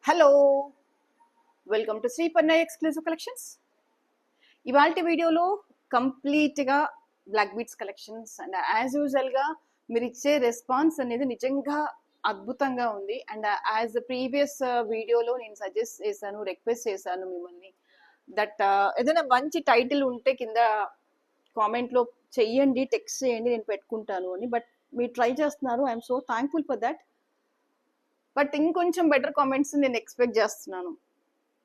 Hello, welcome to Sriparna exclusive collections. ఇవాళ వీడియోలో కంప్లీట్గా black beats collections and as యూజువల్గా మీరు ఇచ్చే రెస్పాన్స్ అనేది నిజంగా అద్భుతంగా ఉంది. అండ్ యాజ్ ప్రీవియస్ వీడియోలో నేను సజెస్ట్ చేశాను, రిక్వెస్ట్ చేశాను మిమ్మల్ని దట్ ఏదైనా మంచి టైటిల్ ఉంటే కింద కామెంట్లో చెయ్యండి, టెక్స్ట్ చేయండి, నేను పెట్టుకుంటాను అని. బట్ మీరు ట్రై చేస్తున్నారు, I'm so thankful for that. But ఇంకొంచెం బెటర్ కామెంట్స్ నేను ఎక్స్పెక్ట్ చేస్తున్నాను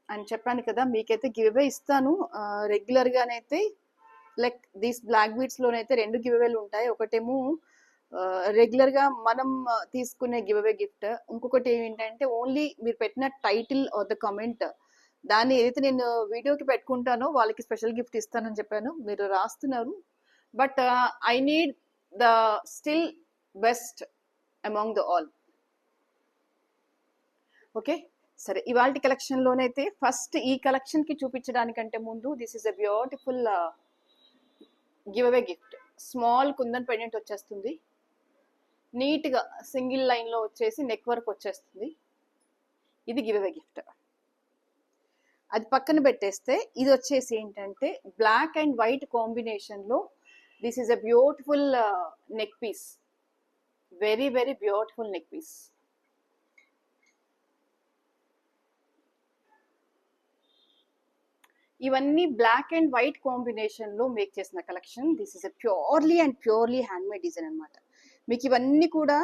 అని చెప్పాను కదా. మీకైతే గివ్ అవే ఇస్తాను రెగ్యులర్గానైతే. లైక్ దీస్ బ్లాక్ బీట్స్లోనైతే 2 గివ్ అవేలు ఉంటాయి. ఒకటేమో రెగ్యులర్గా మనం తీసుకునే గివ్ అవే గిఫ్ట్, ఇంకొకటి ఏంటంటే ఓన్లీ మీరు పెట్టిన టైటిల్ ఆర్ ద కమెంట్, దాన్ని ఏదైతే నేను వీడియోకి పెట్టుకుంటానో వాళ్ళకి స్పెషల్ గిఫ్ట్ ఇస్తానని చెప్పాను. మీరు రాస్తున్నారు, but I need the still best among the all. Okay, సరే. ఇవాళ కలెక్షన్లోనైతే ఫస్ట్ ఈ కలెక్షన్కి చూపించడానికంటే ముందు this is a beautiful give away gift. Small kundan pendant వచ్చేస్తుంది, నీట్గా సింగిల్ లైన్లో వచ్చేసి నెక్ వర్క్ వచ్చేస్తుంది. ఇది గివ్ అవే గిఫ్ట్. అది పక్కన పెట్టేస్తే ఇది వచ్చేసి ఏంటంటే బ్లాక్ అండ్ వైట్ కాంబినేషన్లో this is a beautiful neck piece. Very very beautiful neck piece. ఇవన్నీ బ్లాక్ అండ్ వైట్ కాంబినేషన్లో మేక్ చేసిన collection. This is a purely and purely handmade design అనమాట. మీకు ఇవన్నీ కూడా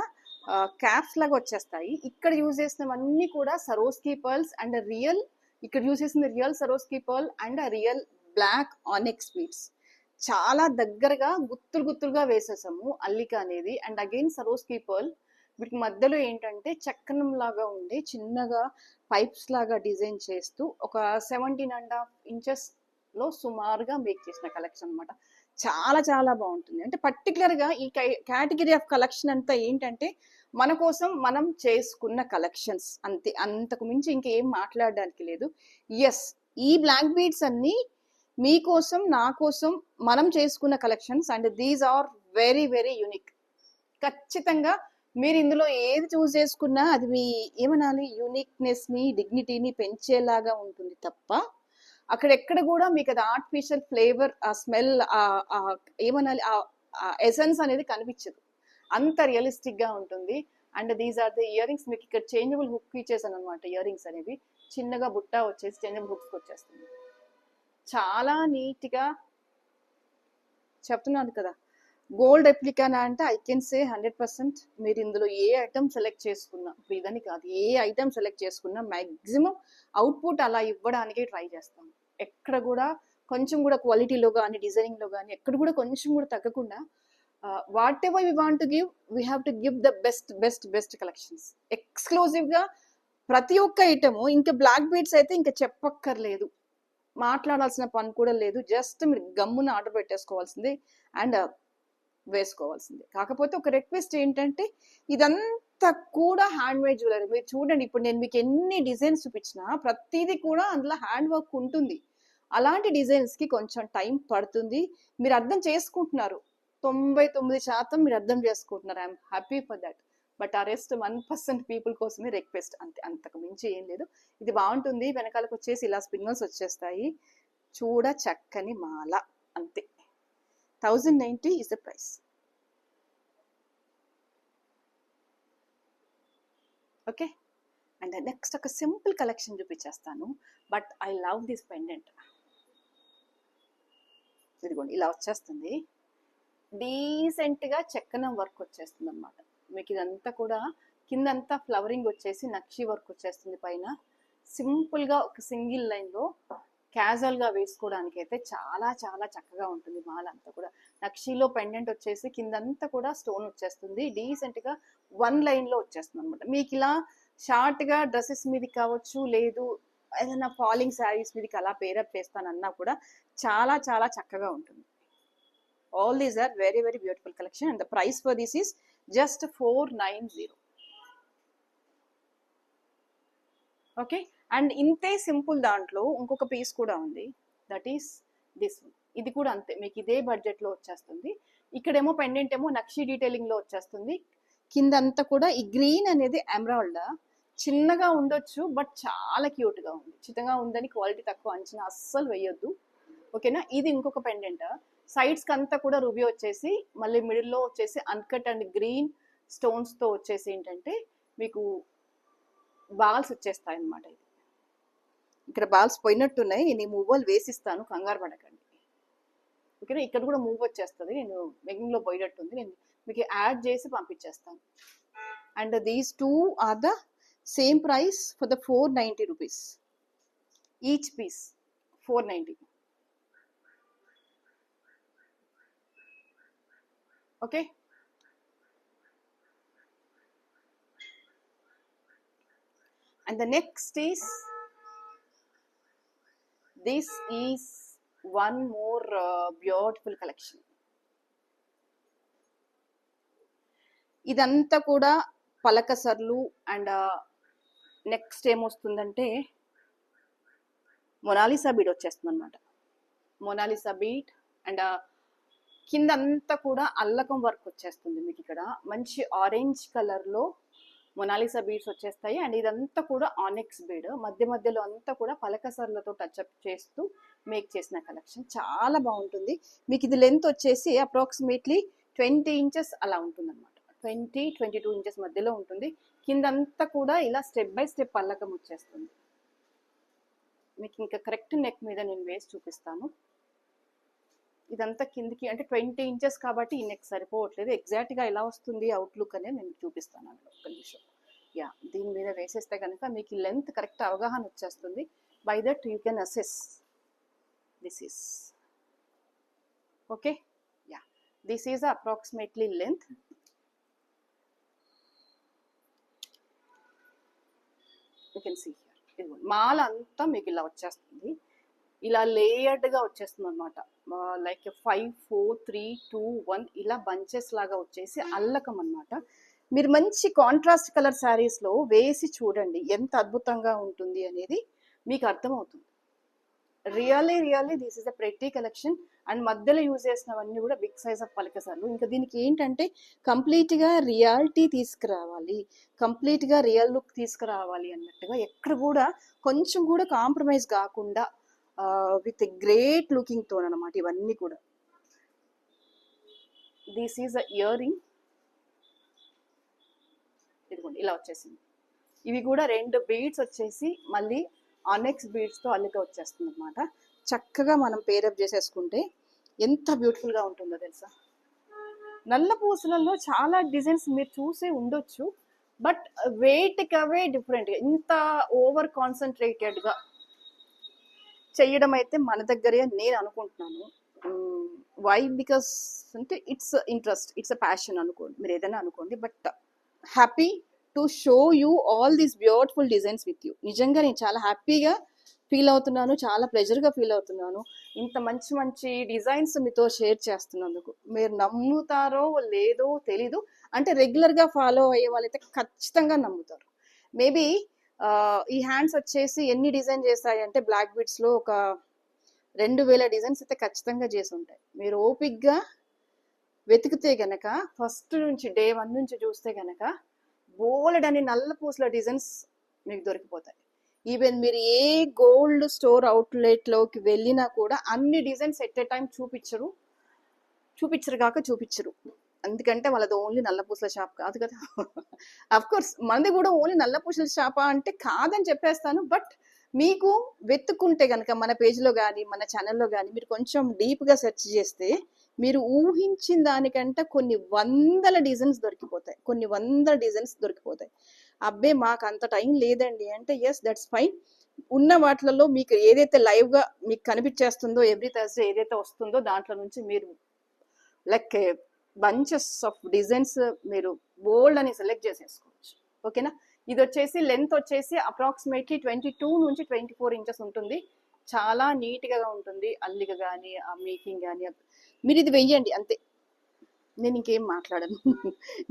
క్యాప్స్ లాగా వచ్చేస్తాయి. ఇక్కడ యూజ్ చేసినవన్నీ కూడా సరోస్కీ పర్ల్స్ అండ్ రియల్, ఇక్కడ యూజ్ చేసిన real Swarovski pearl and real black onyx beads. చాలా దగ్గరగా గుత్తులుగా వేసేసాము అల్లిక అనేది. అండ్ అగైన్ సరోస్కీ పర్ల్, వీటి మధ్యలో ఏంటంటే చక్కనం లాగా ఉండి చిన్నగా పైప్స్ లాగా డిజైన్ చేస్తూ ఒక 17.5 inches లో సుమారుగా మేక్ చేసిన కలెక్షన్ అనమాట. చాలా చాలా బాగుంటుంది. అంటే పర్టికులర్గా ఈ కేటగిరీ ఆఫ్ కలెక్షన్ అంతా ఏంటంటే మన కోసం మనం చేసుకున్న కలెక్షన్స్ అంతే, అంతకు మించి ఇంకేం మాట్లాడడానికి లేదు. ఎస్, ఈ బ్లాక్ బీడ్స్ అన్ని మీకోసం నా కోసం మనం చేసుకున్న collections and these are very very unique. ఖచ్చితంగా మీరు ఇందులో ఏది చూస్ చేసుకున్నా అది మీ ఏమనాలి యూనిక్నెస్ని, డిగ్నిటీని పెంచేలాగా ఉంటుంది తప్ప అక్కడెక్కడ కూడా మీకు అది ఆర్టిఫిషియల్ ఫ్లేవర్, ఆ స్మెల్, ఏమనాలి ఆ ఎసెన్స్ అనేది కనిపించదు. అంత రియలిస్టిక్గా ఉంటుంది. And these are the earrings. మీకు ఇక్కడ చేంజబుల్ హుక్ ఇచ్చేసాను అనమాట. ఇయర్ రింగ్స్ అనేవి చిన్నగా బుట్ట వచ్చేసి చేంజబుల్ హుక్స్కి వచ్చేస్తుంది. చాలా నీట్గా చెప్తున్నాను కదా. గోల్డ్ రెప్లికానా అంటే ఐ కెన్ సే 100%. మీరు ఇందులో ఏ ఐటమ్ సెలెక్ట్ చేసుకున్నా, ఇదని కాదు, ఏ ఐటమ్ సెలెక్ట్ చేసుకున్నా మ్యాక్సిమం అవుట్పుట్ అలా ఇవ్వడానికి ట్రై చేస్తాం. ఎక్కడ కూడా కొంచెం కూడా క్వాలిటీలో కానీ డిజైనింగ్లో కానీ ఎక్కడ కూడా కొంచెం కూడా తగ్గకుండా what ever we want to give, we have to give the best best best collections. ఎక్స్క్లూజివ్గా ప్రతి ఒక్క ఐటము. ఇంకా బ్లాక్ బీడ్స్ అయితే ఇంకా చెప్పక్కర్లేదు, మాట్లాడాల్సిన పని కూడా లేదు. జస్ట్ మీరు గమ్మున ఆర్డర్ పెట్టేసుకోవాల్సిందే అండ్ వేసుకోవాల్సిందే. కాకపోతే ఒక రిక్వెస్ట్ ఏంటంటే ఇదంతా కూడా హ్యాండ్ మేడ్ జ్యువెలరీ. మీరు చూడండి, ఇప్పుడు నేను మీకు ఎన్ని డిజైన్స్ చూపించినా ప్రతిదీ కూడా అందులో హ్యాండ్ వర్క్ ఉంటుంది. అలాంటి డిజైన్స్కి కొంచెం టైం పడుతుంది. మీరు అర్థం చేసుకుంటున్నారు, 99% మీరు అర్థం చేసుకుంటున్నారు. I'm happy for that. But ఆ రెస్ట్ 1% పీపుల్ కోసమే రిక్వెస్ట్ అంతే, అంతకు మించి ఏం లేదు. ఇది బాగుంటుంది. వెనకాలకు వచ్చేసి ఇలా స్పిన్నర్స్ వచ్చేస్తాయి. చూడ చక్కని మాల అంతే. 1090 is the price. Okay, and next ఒక సింపుల్ కలెక్షన్ చూపించేస్తాను. But I love this pendant. ఇదిగోండి, ఇలా వచ్చేస్తుంది. డీసెంట్గా చెక్కనం వర్క్ వచ్చేస్తుంది అనమాట. మీకు ఇదంతా కూడా కిందంతా ఫ్లవరింగ్ వచ్చేసి నక్షి వర్క్ వచ్చేస్తుంది. పైన సింపుల్గా ఒక సింగిల్ లైన్లో క్యాజువల్గా వేసుకోవడానికి అయితే చాలా చాలా చక్కగా ఉంటుంది. మాల అంతా కూడా నక్షీలో పెండెంట్ వచ్చేసి కిందంతా కూడా స్టోన్ వచ్చేస్తుంది. డీసెంట్గా 1 లైన్లో వచ్చేస్తుంది అనమాట. మీకు ఇలా షార్ట్గా డ్రెస్సెస్ మీదకి కావచ్చు, లేదు ఏదైనా ఫాలింగ్ శారీస్ మీదకి అలా పేరప్ చేస్తానన్నా కూడా చాలా చాలా చక్కగా ఉంటుంది. All these are very very beautiful collection and the price for this is just 490. Okay, and ఇంతే సింపుల్ దాంట్లో ఇంకొక పీస్ కూడా ఉంది, దట్ ఈస్ దిస్ వన్. ఇది కూడా అంతే, మీకు ఇదే బడ్జెట్లో వచ్చేస్తుంది. ఇక్కడేమో పెండెంట్ ఏమో నక్షి డీటెయిలింగ్లో వచ్చేస్తుంది. కిందంతా కూడా ఈ గ్రీన్ అనేది ఎమరాల్డ్, చిన్నగా ఉండొచ్చు, బట్ చాలా క్యూట్గా ఉంది. చిన్నగా ఉందని క్వాలిటీ తక్కువ అంచనా అస్సలు వేయొద్దు, ఓకేనా. ఇది ఇంకొక పెండెంట్, సైడ్స్కి అంతా కూడా రూబీ వచ్చేసి, మళ్ళీ మిడిల్లో వచ్చేసి అన్కట్ అండ్ గ్రీన్ స్టోన్స్తో వచ్చేసి ఏంటంటే మీకు బాల్స్ వచ్చేస్తాయి అన్నమాట. ఇది ఇక్కడ బాల్స్ పోయినట్టున్నాయి, నేను మూవల్ వేసిస్తాను, కంగారు పడకండి, ఓకేనా. ఇక్కడ కూడా మూవ్ వచ్చేస్తుంది, నేను మెగింగ్లో పోయినట్టుంది, నేను మీకు యాడ్ చేసి పంపించేస్తాను. And these two are the same price for the 490 rupees each piece, 490. Okay. And the next is, this is one more beautiful collection. ఇదంతా కూడా పలకసర్లు. అండ్ నెక్స్ట్ ఏమొస్తుందంటే మొనాలిసా బీడ్ వచ్చేస్తుంది అనమాట. మొనాలిసా బీడ్ అండ్ కింద అంతా కూడా అల్లకం వర్క్ వచ్చేస్తుంది మీకు. ఇక్కడ మంచి ఆరెంజ్ కలర్లో మొనాలిసా బీడ్స్ వచ్చేస్తాయి. అండ్ ఇదంతా కూడా ఆనెక్స్ బీడ్, మధ్య మధ్యలో అంతా కూడా పలకసర్లతో టచ్అప్ చేస్తూ మేక్ చేసిన కలెక్షన్, చాలా బాగుంటుంది. మీకు ఇది లెంత్ వచ్చేసి అప్రాక్సిమేట్లీ 20 ఇంచెస్ అలా ఉంటుంది అనమాట. 20-22 ఇంచెస్ మధ్యలో ఉంటుంది. కిందంతా కూడా ఇలా స్టెప్ బై స్టెప్ పల్లకం వచ్చేస్తుంది మీకు. ఇంకా కరెక్ట్ నెక్ మీద నేను వేసి చూపిస్తాను. ఇదంతా కిందికి అంటే 20 ఇంచెస్ కాబట్టి ఈ నెక్ సరిపోవట్లేదు. ఎగ్జాక్ట్గా ఎలా వస్తుంది అవుట్లుక్ అనేది నేను చూపిస్తాను అందులో, ఒక్క నిమిషం. యా, దీని మీద వేసేస్తే కనుక మీకు ఈ లెంత్ కరెక్ట్ అవగాహన వచ్చేస్తుంది. By that you can assess this is okay. Ya, this is approximately length. You can see here. ఇది మాల అంతా మీకు ఇలా వచ్చేస్తుంది, ఇలా లేయర్డ్గా వచ్చేస్తుంది అనమాట. లైక్ 5, 4, 3, 2, 1 ఇలా బంచెస్ లాగా వచ్చేసి అల్లకం అనమాట. మీరు మంచి కాంట్రాస్ట్ కలర్ శారీస్లో వేసి చూడండి ఎంత అద్భుతంగా ఉంటుంది అనేది మీకు అర్థమవుతుంది. Really this is a pretty collection. And మధ్యలో యూజ్ చేసినవన్నీ కూడా బిగ్ సైజ్ ఆఫ్ పలకసార్లు. ఇంకా దీనికి ఏంటంటే కంప్లీట్గా రియాలిటీ తీసుకురావాలి, కంప్లీట్గా రియల్ లుక్ తీసుకురావాలి అన్నట్టుగా ఎక్కడ కూడా కొంచెం కూడా కాంప్రమైజ్ కాకుండా విత్ గ్రేట్ లుకింగ్ టోన్ అనమాట ఇవన్నీ కూడా. This is a ear ring, ఇదిగోండి ఇలా వచ్చేసింది. ఇవి కూడా 2 బీడ్స్ వచ్చేసి మళ్ళీ ఆనెక్స్ బీడ్స్తో అల్లిక వచ్చేస్తుంది అనమాట. చక్కగా మనం పేరప్ చేసేసుకుంటే ఎంత బ్యూటిఫుల్గా ఉంటుందో తెలుసా. నల్ల పూసలలో చాలా డిజైన్స్ మీరు చూసే ఉండొచ్చు, బట్ వెయిట్కి అవే డిఫరెంట్గా ఇంత ఓవర్ కాన్సన్ట్రేటెడ్గా చేయడం అయితే మన దగ్గరే నేను అనుకుంటున్నాను. వై బికాస్ అంటే it's interest, it's a passion అనుకోండి, మీరు ఏదైనా అనుకోండి. But happy to show you all these beautiful designs with you. నిజంగా నేను చాలా హ్యాపీగా ఫీల్ అవుతున్నాను, చాలా ప్లెజర్గా ఫీల్ అవుతున్నాను ఇంత మంచి మంచి డిజైన్స్ మీతో షేర్ చేస్తున్నందుకు. మీరు నమ్ముతారో లేదో తెలీదు, అంటే రెగ్యులర్గా ఫాలో అయ్యే వాళ్ళైతే ఖచ్చితంగా నమ్ముతారు. మేబీ ఈ హ్యాండ్స్ వచ్చేసి ఎన్ని డిజైన్ చేస్తాయి అంటే బ్లాక్ బీడ్స్లో ఒక 2000 డిజైన్స్ అయితే ఖచ్చితంగా చేసి ఉంటాయి. మీరు ఓపిక్గా వెతికితే గనక ఫస్ట్ నుంచి డే 1 నుంచి చూస్తే గనక బోలెడని నల్ల పూసల డిజైన్స్ మీకు దొరికిపోతాయి. ఈవెన్ మీరు ఏ గోల్డ్ స్టోర్ అవుట్లెట్లోకి వెళ్ళినా కూడా అన్ని డిజైన్స్ ఎట్ ఏ టైం చూపించరు ఎందుకంటే వాళ్ళది ఓన్లీ నల్లపూసల షాప్ కాదు కదా. అఫ్ కోర్స్ మనది కూడా ఓన్లీ నల్లపూసల షాపా అంటే కాదని చెప్పేస్తాను. బట్ మీకు వెతుక్కుంటే కనుక మన పేజ్లో కానీ మన ఛానల్లో కానీ మీరు కొంచెం డీప్గా సెర్చ్ చేస్తే మీరు ఊహించిన దానికంటే కొన్ని వందల డిజైన్స్ దొరికిపోతాయి. అబ్బే మాకు అంత టైం లేదండి అంటే ఎస్, దట్స్ ఫైన్. ఉన్న వాటిలలో మీకు ఏదైతే లైవ్గా మీకు కనిపించేస్తుందో ఎవ్రీ థర్స్డే ఏదైతే వస్తుందో దాంట్లో నుంచి మీరు లైక్ బంచెస్ ఆఫ్ డిజైన్స్ మీరు బోల్డ్ అని సెలెక్ట్ చేసేసుకోవచ్చు. ఓకేనా. ఇది వచ్చేసి లెంత్ వచ్చేసి అప్రాక్సిమేట్లీ 22 నుంచి 24 ఇంచెస్ ఉంటుంది. చాలా నీట్గా ఉంటుంది అల్లిక కానీ ఆ మేకింగ్ కానీ. మీరు ఇది వెయ్యండి అంతే, నేను ఇంకేం మాట్లాడను.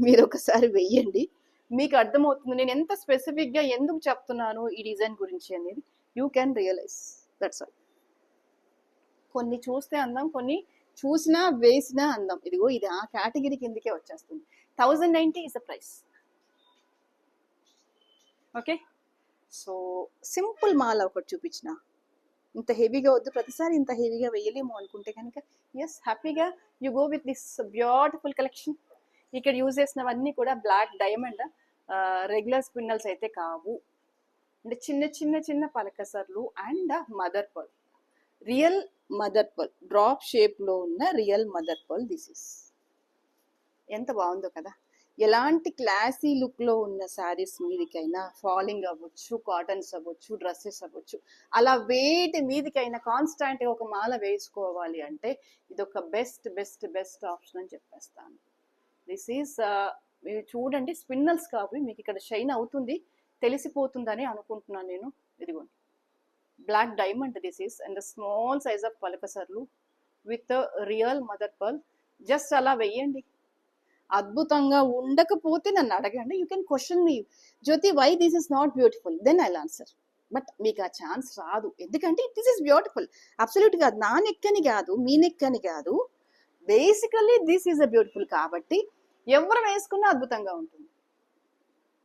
మీరు ఒకసారి వెయ్యండి, మీకు అర్థమవుతుంది నేను ఎంత స్పెసిఫిక్గా ఎందుకు చెప్తున్నాను ఈ డిజైన్ గురించి అనేది. You can realise, that's all. కొన్ని చూస్తే అందం, కొన్ని చూసినా వేసినా అందం. ఇదిగో ఇది ఆ కేటగిరీ కిందకే వచ్చేస్తుంది. 1090 is the price. Okay. So simple మాల ఒకటి చూపించిన, ఇంత హెవీగా వద్దు, ప్రతిసారి ఇంత హెవీగా వేయలేము అనుకుంటే కనుక ఎస్ హ్యాపీగా you go with this beautiful collection. ఇక్కడ యూజ్ చేసినవన్నీ కూడా బ్లాక్ డైమండ్, రెగ్యులర్ స్పిన్నల్స్ అయితే కావు, అంటే చిన్న చిన్న చిన్న పలకసర్లు and mother pearl, real mother pearl, drop షేప్లో ఉన్న real mother pearl. This is ఎంత బాగుందో కదా. ఎలాంటి క్లాసీ లుక్లో ఉన్న శారీస్ మీదికైనా ఫాలింగ్ అవ్వచ్చు, కాటన్స్ అవ్వచ్చు, డ్రెస్సెస్ అవ్వచ్చు, అలా వేటి మీదికైనా కాన్స్టాంట్గా ఒక మాల వేసుకోవాలి అంటే ఇది ఒక బెస్ట్ బెస్ట్ బెస్ట్ ఆప్షన్ అని చెప్పేస్తాను. దిస్ ఈజ్ మీరు చూడండి, స్పిన్నల్స్ కావు, మీకు ఇక్కడ షైన్ అవుతుంది, తెలిసిపోతుందని అనుకుంటున్నాను నేను. ఇదిగోండి black diamond this is, and small size of పలకసర్లు with real mother pearl. Just అలా వెయ్యండి, అద్భుతంగా ఉండకపోతే నన్ను అడగండి. You can question me, Jyoti why this is not beautiful, then I answer. But మీకు ఆ ఛాన్స్ రాదు, ఎందుకంటే దిస్ ఇస్ బ్యూటిఫుల్. అబ్సల్యూట్ కాదు, నా నెక్కని కాదు, మీ నెక్కని కాదు, basically this is a beautiful. కాబట్టి ఎవరు వేసుకున్నా అద్భుతంగా ఉంటుంది,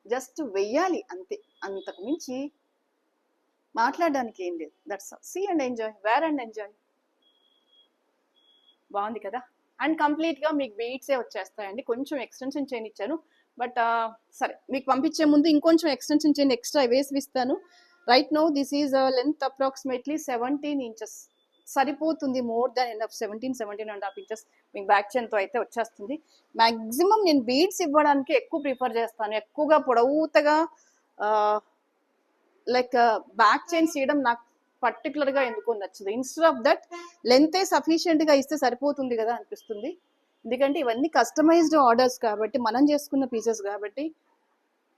జస్ట్ వెయ్యాలి అంతే, అంతకు మించి మాట్లాడడానికి ఏం లేదు. That's see and enjoy, wear and enjoy. బాగుంది కదా. అండ్ కంప్లీట్గా మీకు బీట్సే వచ్చేస్తాయండి. కొంచెం ఎక్స్టెన్షన్ చైన్ ఇచ్చాను, బట్ సరే మీకు పంపించే ముందు ఇంకొంచెం ఎక్స్టెన్షన్ చైన్ ఎక్స్ట్రా వేసి ఇస్తాను. Right now this is length approximately 17 inches సరిపోతుంది, మోర్ దాన్ ఎనఫ్. 17.5 inches మీకు బ్యాక్ చైన్తో అయితే వచ్చేస్తుంది. మ్యాక్సిమం నేను బీడ్స్ ఇవ్వడానికి ఎక్కువ ప్రిఫర్ చేస్తాను, ఎక్కువగా పొడవుతగా లైక్ బ్యాక్ చైన్స్ చేయడం నాకు పర్టికులర్గా ఎందుకో నచ్చదు. ఇన్స్టెడ్ ఆఫ్ దట్ లెంతే సఫిషియెంట్గా ఇస్తే సరిపోతుంది కదా అనిపిస్తుంది, ఎందుకంటే ఇవన్నీ కస్టమైజ్డ్ ఆర్డర్స్ కాబట్టి, మనం చేసుకున్న పీసెస్ కాబట్టి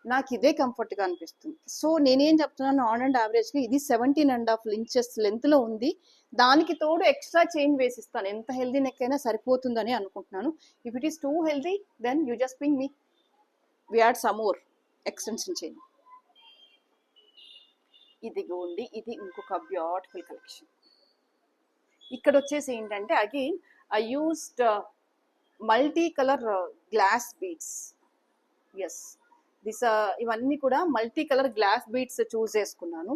నాకు ఇదే కంఫర్ట్గా అనిపిస్తుంది. సో నేనేం చెప్తున్నాను, ఆన్ అండ్ యావరేజ్గా ఇది 17.5 inches లెంత్లో ఉంది, దానికి తోడు ఎక్స్ట్రా చైన్ వేసిస్తాను. ఎంత హెల్దీ నెక్ అయినా సరిపోతుందని అనుకుంటున్నాను. If it is too healthy then you just ping me, we add some more extension chain. ఇదిగోండి, ఇది ఇంకొక బ్యూటిఫుల్ కలెక్షన్. ఇక్కడ వచ్చేసి ఏంటంటే again I used multi colour glass beads. Yes this ఇవన్నీ కూడా multi colour glass beads choose చేసుకున్నాను.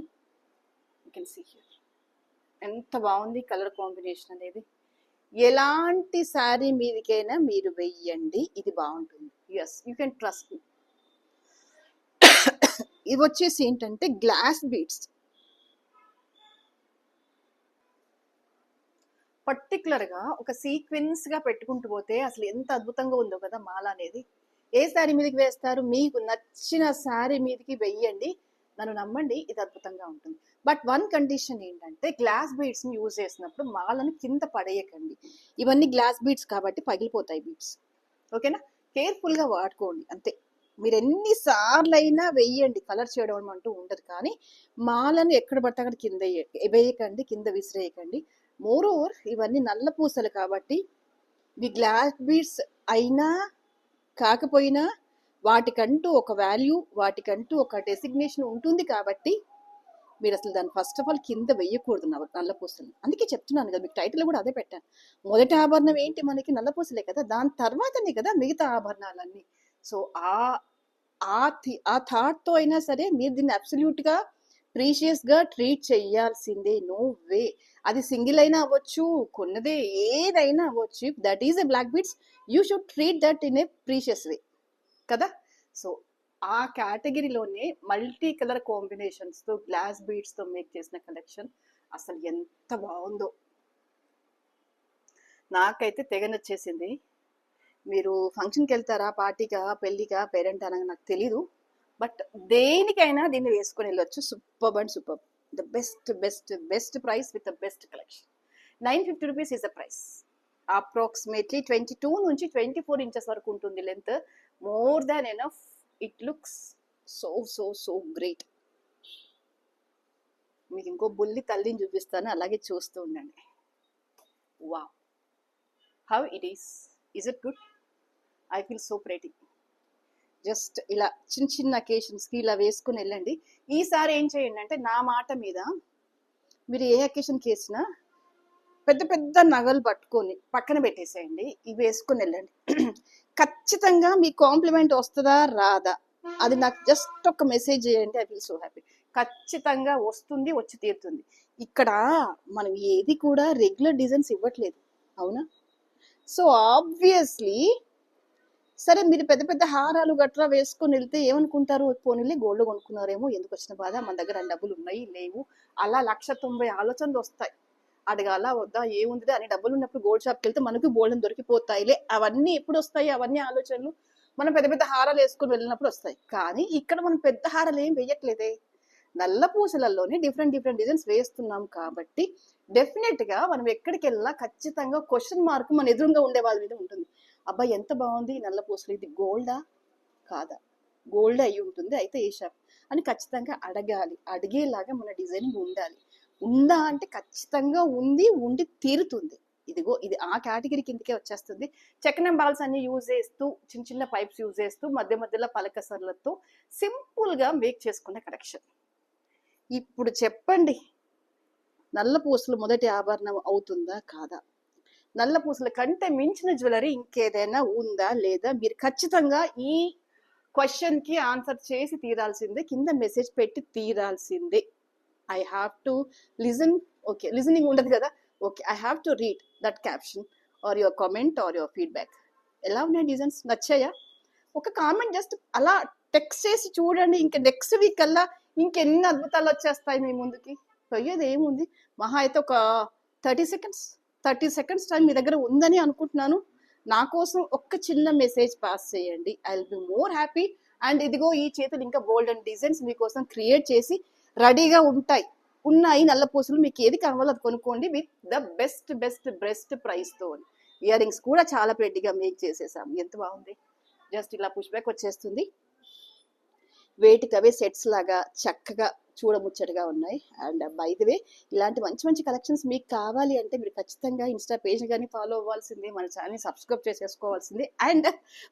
You can see here ఎంత బాగుంది కలర్ కాంబినేషన్ అనేది. ఎలాంటి శారీ మీదకైనా మీరు వెయ్యండి, ఇది బాగుంటుంది. Yes you can trust me. ఇవి వచ్చేసి ఏంటంటే గ్లాస్ బీడ్స్, పర్టికులర్గా ఒక సీక్వెన్స్గా పెట్టుకుంటూ పోతే అసలు ఎంత అద్భుతంగా ఉందో కదా మాల అనేది. ఏ శారీ మీదకి వేస్తారు, మీకు నచ్చిన శారీ మీదకి వెయ్యండి, నన్ను నమ్మండి, ఇది అద్భుతంగా ఉంటుంది. బట్ వన్ కండిషన్ ఏంటంటే గ్లాస్ బీడ్స్ని యూజ్ చేసినప్పుడు మాలను కింద పడేయకండి. ఇవన్నీ గ్లాస్ బీడ్స్ కాబట్టి పగిలిపోతాయి బీడ్స్, ఓకేనా. కేర్ఫుల్గా వాడుకోండి అంతే. మీరు ఎన్నిసార్లు అయినా వెయ్యండి, కలర్ చేయడం అంటూ ఉండదు, కానీ మాలను ఎక్కడ పడితే అక్కడ కింద వేయకండి, కింద విసిరేయకండి. మోర్ ఓవర్ ఇవన్నీ నల్ల పూసలు కాబట్టి ఇవి గ్లాస్ బీడ్స్ అయినా కాకపోయినా వాటికంటూ ఒక వాల్యూ, వాటికంటూ ఒక డెసిగ్నేషన్ ఉంటుంది. కాబట్టి మీరు అసలు దాన్ని ఫస్ట్ ఆఫ్ ఆల్ కింద వెయ్యకూడదు నల్ల పూసలు. అందుకే చెప్తున్నాను కదా, మీకు టైటిల్ కూడా అదే పెట్టాను. మొదటి ఆభరణం ఏంటి మనకి, నల్ల పూసలే కదా, దాని తర్వాతనే కదా మిగతా ఆభరణాలన్నీ. సో ఆ థాట్తో అయినా సరే మీరు దీన్ని అబ్సల్యూట్గా ప్రీషియస్గా ట్రీట్ చేయాల్సిందే, నో వే. అది సింగిల్ అయినా అవ్వచ్చు, కొన్నదే ఏదైనా అవ్వచ్చు, if that is a black beads you should treat that in a precious way కదా. సో ఆ కేటగిరీలోనే మల్టీ కలర్ కాంబినేషన్స్తో గ్లాస్ బీడ్స్తో మేక్ చేసిన కలెక్షన్ అసలు ఎంత బాగుందో, నాకైతే తెగ నచ్చేసింది. మీరు ఫంక్షన్కి వెళ్తారా, పార్టీకా, పెళ్ళికా, పేరెంట్ అనగా నాకు తెలీదు, బట్ దేనికైనా దీన్ని వేసుకొని వెళ్ళొచ్చు. Super and super, the best best best price with the best collection. 950 rupees is the price. Approximately 22 నుంచి 24 inches వరకు ఉంటుంది length, more than enough. It looks so so so great. మీకు ఇంకో బుల్లి తల్లిని చూపిస్తాను, అలాగే చూస్తూ ఉండండి. Wow, how it is it good? I feel so pretty. Just ఇలా చిన్న చిన్న అకేషన్స్కి ఇలా వేసుకుని వెళ్ళండి. ఈసారి ఏం చేయండి అంటే, నా మాట మీద మీరు ఏ అకేషన్కి వేసినా పెద్ద పెద్ద నగలు పట్టుకొని పక్కన పెట్టేసేయండి, ఇవి వేసుకుని వెళ్ళండి. ఖచ్చితంగా మీ కాంప్లిమెంట్ వస్తుందా రాదా అది నాకు జస్ట్ ఒక మెసేజ్ చేయండి, ఐ ఫీల్ సో హ్యాపీ. ఖచ్చితంగా వస్తుంది, వచ్చి తీరుతుంది. ఇక్కడ మనం ఏది కూడా రెగ్యులర్ డిజైన్స్ ఇవ్వట్లేదు, అవునా? సో ఆబ్వియస్లీ సరే మీరు పెద్ద పెద్ద హారాలు గట్రా వేసుకొని వెళ్తే ఏమనుకుంటారు, పోనీలే గోల్డ్ కొనుక్కున్నారేమో, ఎందుకు వచ్చిన బాధ, మన దగ్గర డబ్బులు ఉన్నాయి లేవు, అలా 1,90,000 ఆలోచనలు వస్తాయి. అడగాల వద్దా, ఏముంది అని. డబ్బులు ఉన్నప్పుడు గోల్డ్ షాప్కి వెళ్తే మనకు గోల్డ్ దొరికిపోతాయిలే, అవన్నీ ఎప్పుడు వస్తాయి అవన్నీ ఆలోచనలు? మనం పెద్ద పెద్ద హారాలు వేసుకొని వెళ్ళినప్పుడు వస్తాయి. కానీ ఇక్కడ మనం పెద్ద హారాలు ఏం వేయట్లేదే, నల్ల పూసలలోనే డిఫరెంట్ డిఫరెంట్ డిజైన్స్ వేస్తున్నాం కాబట్టి డెఫినెట్ గా మనం ఎక్కడికి వెళ్ళినా ఖచ్చితంగా క్వశ్చన్ మార్క్ మన ఎదురుగా ఉండే వాళ్ళ మీద ఉంటుంది. అబ్బాయి ఎంత బాగుంది నల్ల పూసలు, ఇది గోల్డా కాదా, గోల్డ్ అయి ఉంటుంది అయితే ఏ షాప్ అని ఖచ్చితంగా అడగాలి. అడిగేలాగా మన డిజైనింగ్ ఉండాలి. ఉందా అంటే ఖచ్చితంగా ఉంది, ఉండి తీరుతుంది. ఇదిగో ఇది ఆ కేటగిరీ కిందకే వచ్చేస్తుంది. చెక్కనం బాల్స్ అన్ని యూజ్ చేస్తూ, చిన్న చిన్న పైప్స్ యూజ్ చేస్తూ, మధ్య మధ్యలో పలకసర్లతో సింపుల్ గా మేక్ చేసుకునే కలెక్షన్. ఇప్పుడు చెప్పండి, నల్ల పూసలు మొదటి ఆభరణం అవుతుందా కాదా? నల్ల పూసల కంటే మించిన జ్యువెలరీ ఇంకేదైనా ఉందా లేదా? మీరు ఖచ్చితంగా ఈ క్వశ్చన్ కి ఆన్సర్ చేసి తీరాల్సిందే, కింద మెసేజ్ పెట్టి తీరాల్సిందే. I have to listen. Okay, listening ఉండదు కదా. Okay, I have to read that caption or your comment or your feedback. ఎలా ఉన్నాయి డిజైన్స్, నచ్చాయా? ఒక కామెంట్ జస్ట్ అలా టెక్స్ట్ చేసి చూడండి. ఇంకా నెక్స్ట్ వీక్ కల్లా ఇంకెన్ని అద్భుతాలు వచ్చేస్తాయి మీ ముందుకి. పోయేది ఏముంది, మహా అయితే ఒక 30 సెకండ్స్ టైం మీ దగ్గర ఉందని అనుకుంటున్నాను. నా కోసం ఒక్క చిన్న మెసేజ్ పాస్ చేయండి, I will be more happy. And ఇదిగో ఈ చేతులు ఇంకా బోల్డ్ అండ్ డిజైన్స్ మీకోసం క్రియేట్ చేసి రెడీగా ఉన్నాయి నల్ల పూసలు. మీకు ఏది కావాలో అది కొనుక్కోండి with the best best best price తో. ఇయర్ రింగ్స్ కూడా చాలా పెద్దగా మేక్ చేసేసాం. ఎంత బాగుంది, జస్ట్ ఇలా పుష్ బ్యాక్ వచ్చేస్తుంది. వేటికి అవే సెట్స్ లాగా చక్కగా చూడముచ్చటగా ఉన్నాయి. అండ్ బై ది వే, ఇలాంటి మంచి మంచి కలెక్షన్స్ మీకు కావాలి అంటే మీరు ఖచ్చితంగా ఇన్స్టా పేజ్ కానీ ఫాలో అవ్వాల్సిందే, మన ఛానల్ని సబ్స్క్రైబ్ చేసేసుకోవాల్సిందే. అండ్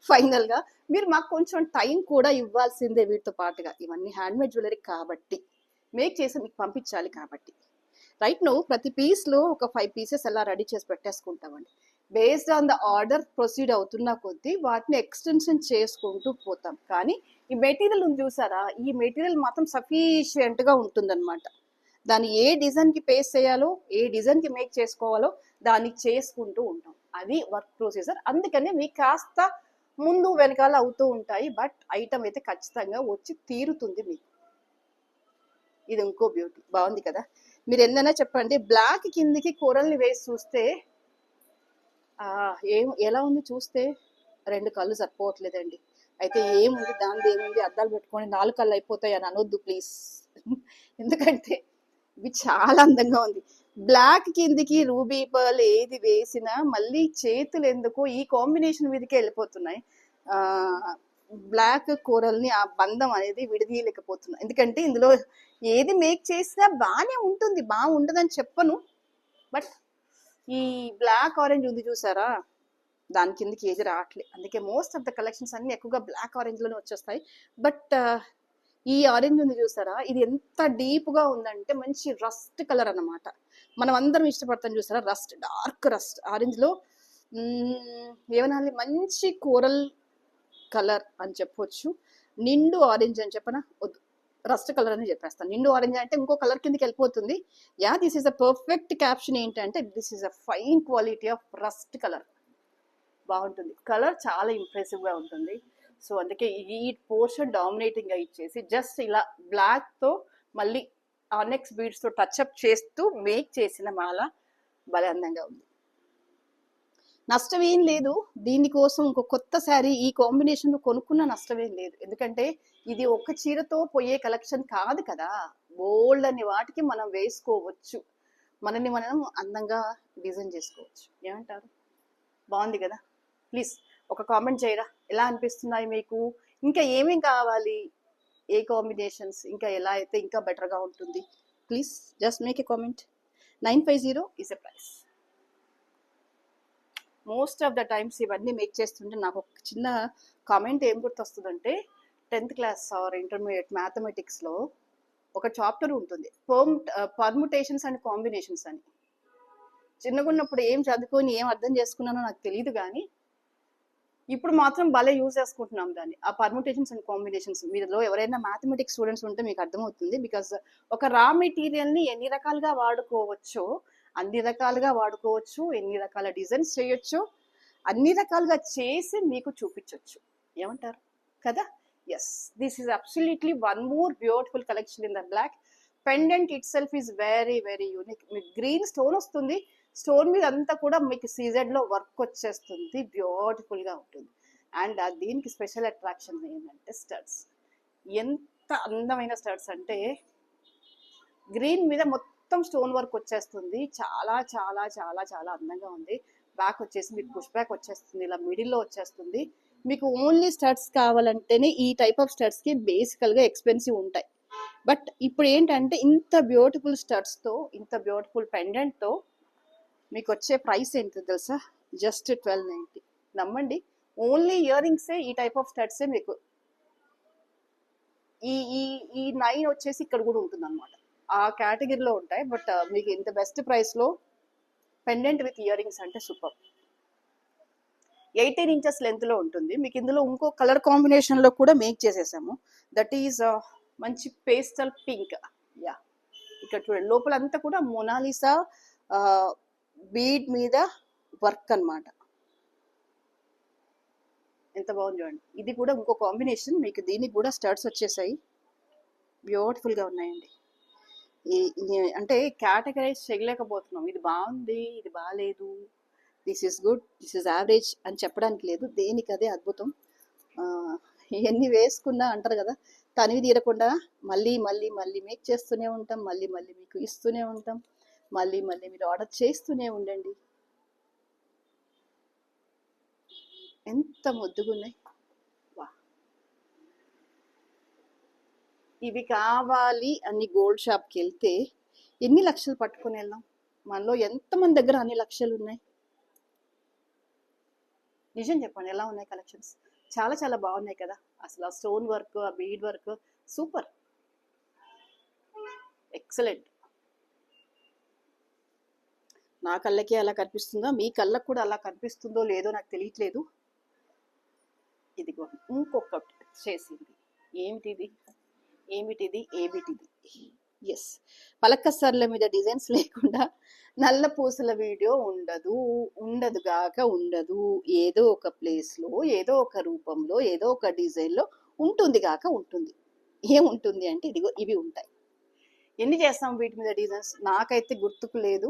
ఫైనల్గా మీరు మాకు కొంచెం టైం కూడా ఇవ్వాల్సిందే. వీటితో పాటుగా ఇవన్నీ హ్యాండ్మేడ్ జ్యువెలరీ కాబట్టి, మేక్ చేసి మీకు పంపించాలి కాబట్టి, రైట్ నో ప్రతి పీస్లో ఒక 5 పీసెస్ అలా రెడీ చేసి పెట్టేసుకుంటామండి. Based on the order proceed అవుతున్న కొద్దీ వాటిని ఎక్స్టెన్షన్ చేసుకుంటూ పోతాం. కానీ ఈ మెటీరియల్ ఉంది చూసారా, ఈ మెటీరియల్ మాత్రం సఫిషియెంట్గా ఉంటుందన్నమాట. దాన్ని ఏ డిజైన్కి పేస్ట్ చేయాలో, ఏ డిజైన్కి మేక్ చేసుకోవాలో దాన్ని చేసుకుంటూ ఉంటాం. అది వర్క్ ప్రొసీజర్. అందుకని మీకు కాస్త ముందు వెనకాల అవుతూ ఉంటాయి, బట్ ఐటమ్ అయితే ఖచ్చితంగా వచ్చి తీరుతుంది మీకు. ఇది ఇంకో బ్యూటీ, బాగుంది కదా. మీరు ఎన్నైనా చెప్పండి, బ్లాక్ కిందికి కూరల్ని వేసి చూస్తే ఎలా ఉంది చూస్తే 2 కళ్ళు సరిపోవట్లేదండి. అయితే ఏముంది దానిది ఏముంది, అద్దాలు పెట్టుకొని 4 కళ్ళు అయిపోతాయి అని అనొద్దు ప్లీజ్. ఎందుకంటే ఇవి చాలా అందంగా ఉంది. బ్లాక్ కిందికి రూబీ పర్ల్ ఏది వేసినా మళ్ళీ చేతులు ఎందుకో ఈ కాంబినేషన్ మీదకే వెళ్ళిపోతున్నాయి. బ్లాక్ కూరల్ని ఆ బంధం అనేది విడదీయలేకపోతున్నాయి. ఎందుకంటే ఇందులో ఏది మేక్ చేసినా బాగానే ఉంటుంది, బాగుండదని చెప్పను. బట్ ఈ బ్లాక్ ఆరెంజ్ ఉంది చూసారా, దాని కిందకి ఏది రావట్లేదు. అందుకే మోస్ట్ ఆఫ్ ద కలెక్షన్స్ అన్ని ఎక్కువగా బ్లాక్ ఆరెంజ్ లోనే వచ్చేస్తాయి. బట్ ఈ ఆరెంజ్ ఉంది చూసారా, ఇది ఎంత డీప్ గా ఉందంటే మంచి రస్ట్ కలర్ అన్నమాట. మనం అందరం ఇష్టపడతాం చూసారా, రస్ట్, డార్క్ రస్ట్ ఆరెంజ్ లో ఏమనాలి, మంచి కోరల్ కలర్ అని చెప్పొచ్చు. నిండు ఆరెంజ్ అని చెప్పనా, వద్దు, రస్ట్ కలర్ అని చెప్పేస్తాను. నిండు ఆరెంజ్ అంటే ఇంకో కలర్ కిందకి వెళ్ళిపోతుంది. Yeah, this is a perfect caption. ఏంటంటే this is a fine quality of rust colour. బాగుంటుంది కలర్, చాలా ఇంప్రెసివ్ గా ఉంటుంది. సో అందుకే ఈ పోర్షన్ డామినేటింగ్ గా ఇచ్చేసి జస్ట్ ఇలా బ్లాక్ తో మళ్ళీ ఆనెక్స్ బీడ్స్ తో టచ్అప్ చేస్తూ మేక్ చేసిన మాల భలే అందంగా ఉంది. నష్టం ఏం లేదు, దీనికోసం ఇంకో కొత్త శారీ ఈ కాంబినేషన్ కొనుక్కున్న నష్టమేం లేదు. ఎందుకంటే ఇది ఒక చీరతో పోయే కలెక్షన్ కాదు కదా, బోల్డ్ అని వాటికి మనం వేసుకోవచ్చు, మనని మనం అందంగా డిజైన్ చేసుకోవచ్చు. ఏమంటారు, బాగుంది కదా? ప్లీజ్ ఒక కామెంట్ చేయరా, ఎలా అనిపిస్తున్నాయి మీకు, ఇంకా ఏమేం కావాలి, ఏ కాంబినేషన్స్ ఇంకా ఎలా అయితే ఇంకా బెటర్గా ఉంటుంది. Please just make a comment. 950 is a price. Most of the times ఇవన్నీ మేక్ చేస్తుంటే నాకు ఒక చిన్న కామెంట్ ఏం గుర్తొస్తుందంటే, 10th క్లాస్ ఆర్ ఇంటర్మీడియట్ మ్యాథమెటిక్స్లో ఒక చాప్టర్ ఉంటుంది, పర్ముటేషన్స్ అండ్ కాంబినేషన్స్ అని. చిన్నగా ఉన్నప్పుడు ఏం చదువుకొని ఏం అర్థం చేసుకున్నానో నాకు తెలియదు, కానీ ఇప్పుడు మాత్రం భలే యూజ్ చేసుకుంటున్నాం దాన్ని. ఆ పర్ముటేషన్స్ అండ్ కాంబినేషన్స్ మీలో ఎవరైనా మ్యాథమెటిక్స్ స్టూడెంట్స్ ఉంటే మీకు అర్థమవుతుంది. బికాజ్ ఒక రా మెటీరియల్ని ఎన్ని రకాలుగా వాడుకోవచ్చో అన్ని రకాలుగా వాడుకోవచ్చు, ఎన్ని రకాల డిజైన్స్ చేయొచ్చు, అన్ని రకాలుగా చేసి మీకు చూపించవచ్చు. ఏమంటారు కదా? Yes, this is absolutely one more beautiful collection in the black. Pendant itself is very very unique. మీకు గ్రీన్ స్టోన్ వస్తుంది, స్టోన్ మీద అంతా కూడా మీకు సీజెడ్ లో వర్క్ వచ్చేస్తుంది, బ్యూటిఫుల్ గా ఉంటుంది. అండ్ దీనికి స్పెషల్ అట్రాక్షన్ ఏంటంటే స్టడ్స్. ఎంత అందమైన స్టడ్స్ అంటే గ్రీన్ మీద మొత్తం స్టోన్ వర్క్ వచ్చేస్తుంది, చాలా చాలా చాలా చాలా అందంగా ఉంది. బ్యాక్ వచ్చేసి మీకు పుష్ బ్యాక్ వచ్చేస్తుంది, ఇలా మిడిల్లో వచ్చేస్తుంది. మీకు ఓన్లీ స్టడ్స్ కావాలంటేనే ఈ టైప్ ఆఫ్ స్టడ్స్ కి బేసికల్ గా ఎక్స్పెన్సివ్ ఉంటాయి. బట్ ఇప్పుడు ఏంటంటే ఇంత బ్యూటిఫుల్ స్టడ్స్ తో, ఇంత బ్యూటిఫుల్ పెండెంట్ తో మీకు వచ్చే ప్రైస్ ఏంటో తెలుసా? జస్ట్ 1290. నమ్మండి, ఓన్లీ ఇయర్ రింగ్సే ఈ టైప్ ఆఫ్ స్టడ్సే మీకు ఈ ఈ ఈ 9 వచ్చేసి ఇక్కడ కూడా ఉంటుంది అనమాట, ఆ కేటగిరీలో ఉంటాయి. బట్ మీకు ఇంత బెస్ట్ ప్రైస్ లో పెండెంట్ విత్ ఇయర్ రింగ్స్ అంటే సూపర్. 18 ఇంచెస్ లెంత్ లో ఉంటుంది. మీకు ఇందులో ఇంకో కలర్ కాంబినేషన్ లో కూడా మేక్ చేసేసాము, దట్ ఈస్ మంచి పేస్టల్ పింక్. యా, ఇక్కడ చూడండి, లోపలంతా కూడా మొనాలిసా బీడ్ మీద వర్క్ అన్నమాట. ఎంత బాగుంది చూడండి. ఇది కూడా ఇంకో కాంబినేషన్, మీకు దీనికి కూడా స్టడ్స్ వచ్చేసాయి, బ్యూటిఫుల్ గా ఉన్నాయండి. అంటే కేటగరైజ్ చేయలేకపోతున్నాం, ఇది బాగుంది, ఇది బాగాలేదు, this is good, this is average అని చెప్పడానికి లేదు, దేనికి అదే అద్భుతం. ఇవన్నీ వేసుకున్నా అంటారు కదా, తనివి తీరకుండా మళ్ళీ మళ్ళీ మళ్ళీ మేక్ చేస్తూనే ఉంటాం, మళ్ళీ మళ్ళీ మీకు ఇస్తూనే ఉంటాం, మళ్ళీ మళ్ళీ మీరు ఆర్డర్ చేస్తూనే ఉండండి. ఎంత ముద్దుగా ఉన్నాయి. వా, ఇవి కావాలి అని గోల్డ్ షాప్కి వెళ్తే ఎన్ని లక్షలు పట్టుకొని వెళ్దాం? మనలో ఎంతమంది దగ్గర అన్ని లక్షలు ఉన్నాయి? నిజం చెప్పండి, ఎలా ఉన్నాయి కలెక్షన్స్? చాలా చాలా బాగున్నాయి కదా. అసలు ఆ స్టోన్ వర్క్, ఆ బీడ్ వర్క్ సూపర్, ఎక్సలెంట్. నా కళ్ళకి అలా కనిపిస్తుందో, మీ కళ్ళకు కూడా అలా కనిపిస్తుందో లేదో నాకు తెలియట్లేదు. ఇదిగో ఇంకొకటి చేసింది, ఏమిటిది ఏమిటిది ఏమిటిది? ఎస్, పలకసర్ల మీద డిజైన్స్ లేకుండా నల్ల పూసల వీడియో ఉండదు, ఉండదు గాక ఉండదు. ఏదో ఒక ప్లేస్లో, ఏదో ఒక రూపంలో, ఏదో ఒక డిజైన్లో ఉంటుంది గాక ఉంటుంది. ఏముంటుంది అంటే ఇదిగో ఇవి ఉంటాయి. ఎన్ని చేస్తాం వీటి మీద డిజైన్స్? నాకైతే గుర్తుకు లేదు.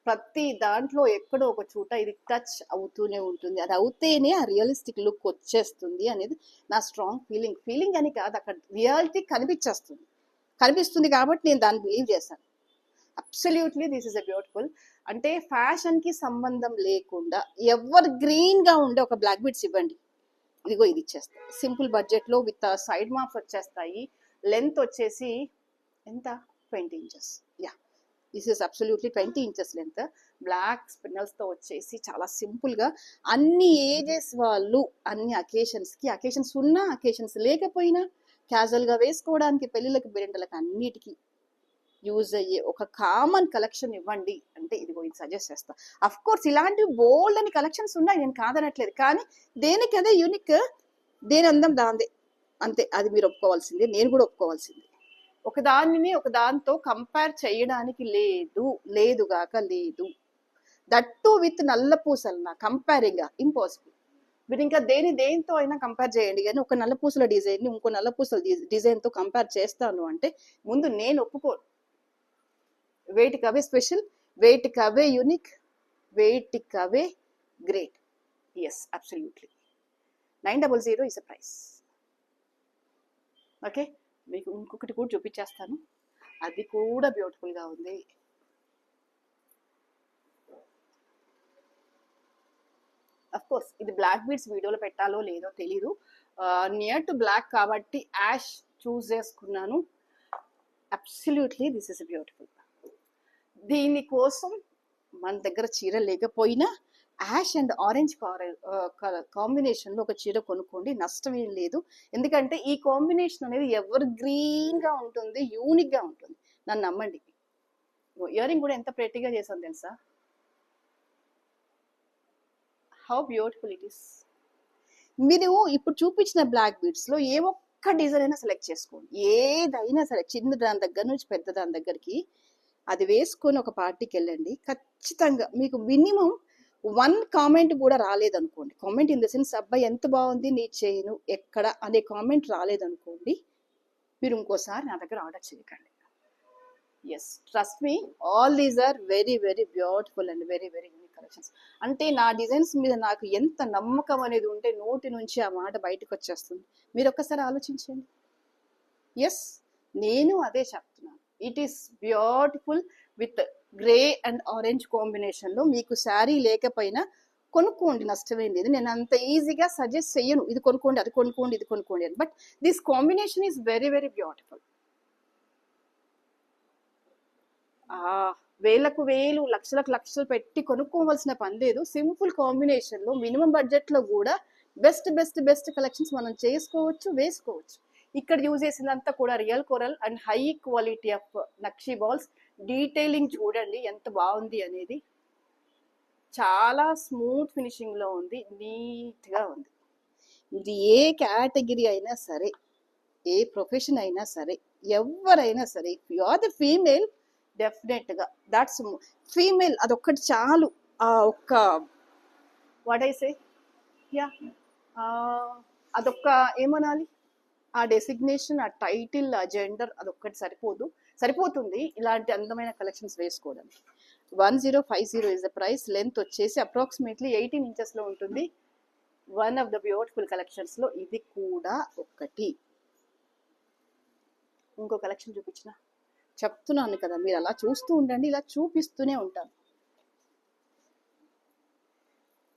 ప్రతి దాంట్లో ఎక్కడో ఒక చోట ఇది టచ్ అవుతూనే ఉంటుంది. అది అవుతేనే ఆ రియలిస్టిక్ లుక్ వచ్చేస్తుంది అనేది నా స్ట్రాంగ్ ఫీలింగ్ అని కాదు, అక్కడ రియాలిటీ కనిపిస్తుంది కాబట్టి నేను దాన్ని బిలీవ్ చేశాను. Absolutely this is a beautiful. అంటే ఫ్యాషన్ కి సంబంధం లేకుండా ఎవర్ గ్రీన్ గా ఉండే ఒక బ్లాక్ బీడ్స్ ఇవ్వండి, ఇదిగో ఇది ఇచ్చేస్తాయి. సింపుల్ బడ్జెట్ లో విత్ సైడ్ మార్క్స్ వచ్చేస్తాయి. లెంత్ వచ్చేసి ఎంత? 20 inches. Ya, this is absolutely 20 inches length. Black spinels తో వచ్చేసి చాలా సింపుల్ గా అన్ని ఏజెస్ వాళ్ళు, అన్ని అకేషన్స్ ఉన్నా అకేషన్స్ లేకపోయినా క్యాజువల్ గా వేసుకోవడానికి, పెళ్లిళ్ళకి, బెరెంటలకు అన్నిటికీ యూజ్ అయ్యే ఒక కామన్ కలెక్షన్ ఇవ్వండి అంటే ఇదిగో ఇది సజెస్ట్ చేస్తా. అఫ్ కోర్స్ ఇలాంటివి బోల్డ్ అని కలెక్షన్స్ ఉన్నాయి, నేను కాదనట్లేదు, కానీ దేనికి అదే యూనిక్, దేని అందం దాందే, అంతే. అది మీరు ఒప్పుకోవాల్సిందే, నేను కూడా ఒప్పుకోవాల్సిందే. ఒకదానిని ఒక దాంతో కంపేర్ చేయడానికి లేదుగాక లేదు. దట్టు విత్ నల్ల పూసలు కంపేరింగ్ ఇంపాసిబుల్. మీరు ఇంకా దేనితో అయినా కంపేర్ చేయండి, కానీ ఒక నల్ల పూసల డిజైన్ ని ఇంకో నల్ల పూసల డిజైన్ తో కంపేర్ చేస్తాను అంటే ముందు నేను ఒప్పుకోను. వెయిట్ కవే స్పెషల్, వెయిట్ కవే యూనిక్, వెయిట్ కవే great. Yes, absolutely 900 is a price. Okay, మీకు ఇంకొకటి కూడా చూపించేస్తాను, అది కూడా బ్యూటిఫుల్ గా ఉంది. అఫ్ కోర్స్ ఇది బ్లాక్ బీడ్స్ వీడియోలో పెట్టాలో లేదో తెలీదు, నియర్ టు బ్లాక్ కాబట్టి యాష్ చూస్ చేసుకున్నాను. Absolutely this is beautiful. దీనికోసం మన దగ్గర చీర లేకపోయినా యాష్ అండ్ ఆరెంజ్ కాంబినేషన్ లో ఒక చీర కొనుక్కోండి, నష్టం ఏం లేదు. ఎందుకంటే ఈ కాంబినేషన్ అనేది ఎవర్ గ్రీన్ గా ఉంటుంది, యూనిక్ గా ఉంటుంది, నన్ను నమ్మండి. ఇయర్ రింగ్ కూడా ఎంత ప్రెట్టీగా చేశాను తెలుసా? How beautiful it is. మీరు ఇప్పుడు చూపించిన బ్లాక్ బీడ్స్ లో ఏ ఒక్క డిజైన్ అయినా సెలెక్ట్ చేసుకోండి, ఏదైనా సరే, చిన్న దాని దగ్గర నుంచి పెద్ద దాని దగ్గరికి అది వేసుకొని ఒక పార్టీకి వెళ్ళండి, ఖచ్చితంగా మీకు మినిమం 1 కామెంట్ కూడా రాలేదనుకోండి, కామెంట్ ఇన్ ద సెన్స్ అబ్బాయి ఎంత బాగుంది నీ చేయను ఎక్కడ అనే కామెంట్ రాలేదనుకోండి, మీరు ఇంకోసారి నా దగ్గర ఆర్డర్ చేయకండి. Yes, trust me, all these are very very beautiful and very very unique collections. అంటే నా డిజైన్స్ మీద నాకు ఎంత నమ్మకం అనేది ఉంటే నోటి నుంచి ఆ మాట బయటకు వచ్చేస్తుంది. మీరు ఒక్కసారి ఆలోచించండి. ఎస్, నేను అదే చెప్తున్నాను. It is beautiful with grey and orange కాంబినేషన్లో. మీకు శారీ లేకపోయినా కొనుక్కోండి, నష్టమేం లేదు. నేను అంత ఈజీగా సజెస్ట్ చెయ్యను ఇది కొనుక్కోండి, అది కొనుక్కోండి, ఇది కొనుక్కోండి అని. But this combination is very very beautiful. వేలకు వేలు, లక్షలకు లక్షలు పెట్టి కొనుక్కోవాల్సిన పని లేదు. సింపుల్ కాంబినేషన్లో మినిమం బడ్జెట్లో కూడా బెస్ట్ బెస్ట్ బెస్ట్ కలెక్షన్స్ మనం చేసుకోవచ్చు, వేసుకోవచ్చు. ఇక్కడ యూజ్ చేసిందంతా కూడా real coral and high quality of nakshi balls. Detailing చూడండి ఎంత బాగుంది అనేది, చాలా స్మూత్ ఫినిషింగ్లో ఉంది, నీట్గా ఉంది. ఇది ఏ కేటగిరీ అయినా సరే, ఏ ప్రొఫెషన్ అయినా సరే, ఎవరైనా సరే, if you are the female, డెఫినెట్గా దాట్స్ ఫీమేల్, అదొక్కటి చాలు. ఒక్క వాట్ ఐ సే, యా, అదొక్క ఏమనాలి, ఆ డెసిగ్నేషన్, ఆ టైటిల్, ఆ జెండర్, అదొక్కటి సరిపోతుంది ఇలాంటి అందమైన కలెక్షన్స్ వేసుకోవడానికి. 1050 ఇస్ ద ప్రైస్. లెంత్ వచ్చేసి అప్రాక్సిమేట్లీ 18 ఇంచెస్లో ఉంటుంది. వన్ ఆఫ్ ద బ్యూటిఫుల్ కలెక్షన్స్లో ఇది కూడా ఒకటి. ఇంకో కలెక్షన్ చూపించిన చెప్తున్నాను కదా, మీరు అలా చూస్తూ ఉండండి, ఇలా చూపిస్తూనే ఉంటాను.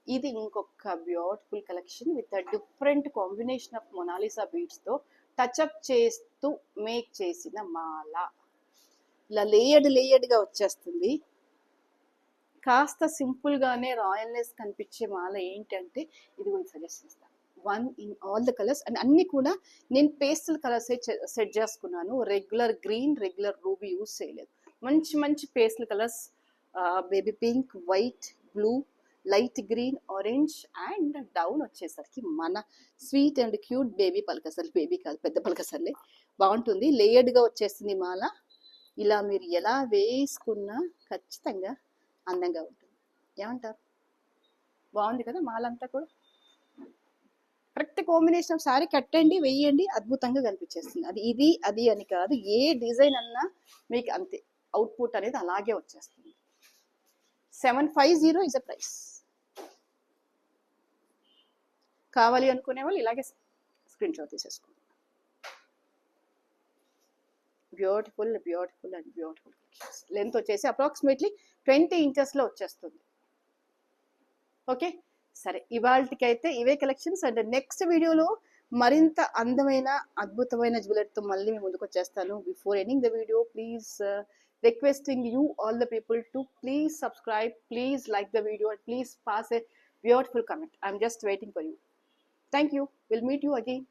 ఇది ఇంకొక beautiful collection with a different combination of Mona Lisa బీడ్స్తో టచ్అప్ చేస్తూ మేక్ చేసిన మాల. ఇలా లేయర్డ్గా వచ్చేస్తుంది. కాస్త సింపుల్గానే రాయల్నెస్ కనిపించే మాల ఏంటంటే ఇది కూడా సజెస్ట్ చేస్తాను. 1 in all the colours and అన్ని కూడా నేను పేస్టల్ కలర్స్ సెట్ చేసుకున్నాను. Regular green, regular ruby use చేయలేదు. మంచి మంచి pastel colours, baby pink, white, blue, light green, orange and down వచ్చేసరికి మన స్వీట్ అండ్ క్యూట్ బేబీ పలకసర్లు, బేబీ కాదు పెద్ద పలకసర్లే, బాగుంటుంది. లేయర్డ్గా వచ్చేస్తుంది మాల. ఇలా మీరు ఎలా వేసుకున్నా ఖచ్చితంగా అందంగా ఉంటుంది. ఏమంటారు? బాగుంది కదా మాల అంతా కూడా. కరెక్ట్ కాంబినేషన్ ఆఫ్ శారీ కట్టండి, వెయ్యండి, అద్భుతంగా కనిపించేస్తుంది. అది అని కాదు, ఏ డిజైన్ అన్నా మీకు అంతే అవుట్పుట్ అనేది అలాగే వచ్చేస్తుంది. 750 ఇస్ అ ప్రైస్. కావాలి అనుకునే వాళ్ళు ఇలాగే స్క్రీన్ షాట్ తీసేసుకోండి. Beautiful beautiful and beautiful collections. Length వచ్చేసి అప్రాక్సిమేట్లీ 20 ఇంచెస్లో వచ్చేస్తుంది. ఓకే, సరే, ఇవాళకి అయితే ఇవే కలెక్షన్స్. అండ్ నెక్స్ట్ వీడియోలో మరింత అందమైన అద్భుతమైన జ్యువెలరీతో మళ్ళీ మేము ముందుకు వచ్చేస్తాను. Before ending the video, please requesting you all the people to please subscribe, please like the video and please pass a beautiful comment. I'm just waiting for you. Thank you. We'll meet you again.